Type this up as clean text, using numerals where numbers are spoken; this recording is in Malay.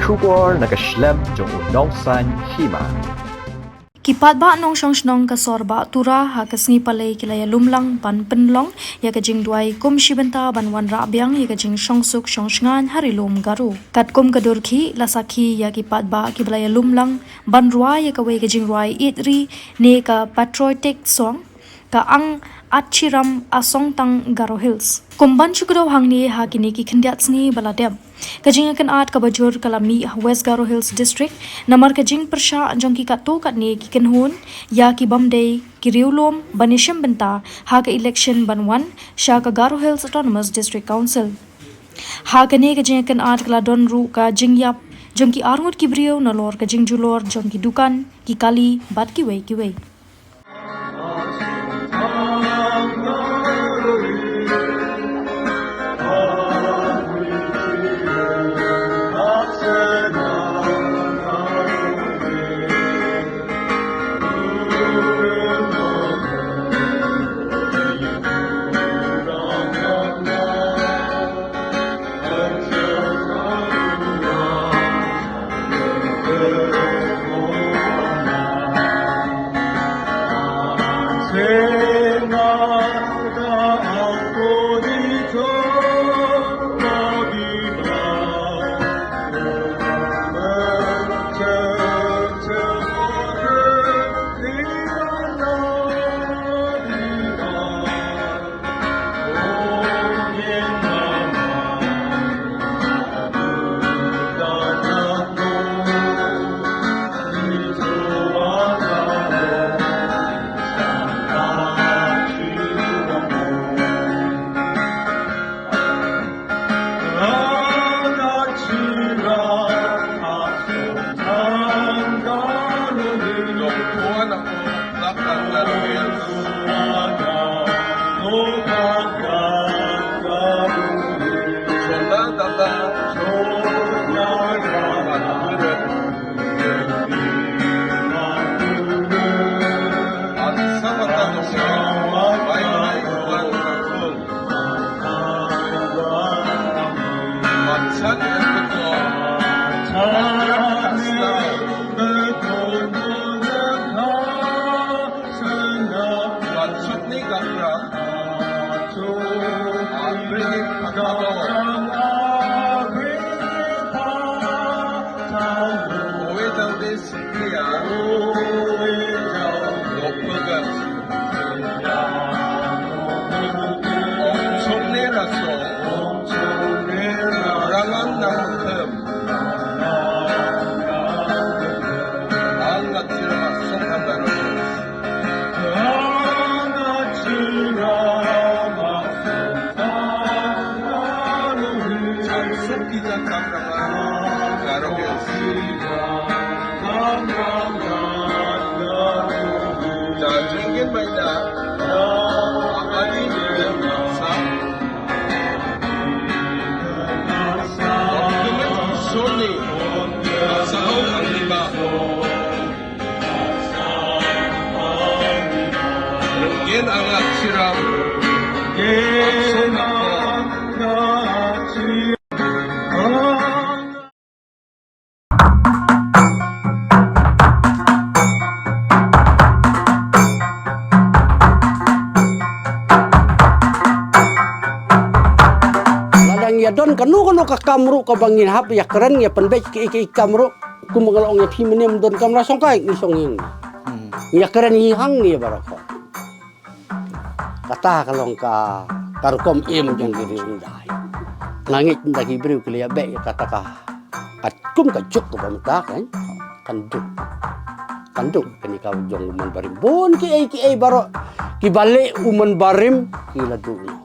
bersyukur nak keslem jong unongsan Hima. Ki Paidbah nong shnong ka sorba Tura ha kasngi palai kilaya lumlang ban penlong ya ka jing Duwai kum Bynta ban wan rabyang ya ka jing Jingsuk shongsngan harilum Garo. Kat kum ka durki lasaki ya ki Paidbah ki balaya lumlang ban Rwai ya ka wei ka jing Rwai itri ne ka patriotic song ka ang achiram asong tang Garo Hills. Kumban chukro hangni ha kini ki khindiat sni baladem. Kajing akan art ka bajur kalami West Garo Hills District namar kajing persha jong ki kato kat ne ki kenhun ya ki bamday ki riulom banishim Bynta ha ka election banwan sha ka Garo Hills Autonomous District Council. Ha ka ne kajing akan art kala don ru ka jingyap jong ki arngut ki brio na lor kajing julor jong ki dukan ki kali bat ki wei. Ya don kanu ka kamru ka bangin hap ya keren ya penbek ki kamru ku mengalong ya piminem don kamra songkai ni songin ya keren hi hang ni barako kata kalong ka tarkom im jang diri undai langit ndaki briu kli ya be kata ka kum ka juk ka bamta kanduk kini ka jong man barim bon ki ai baro ki bale uman barim ki ladu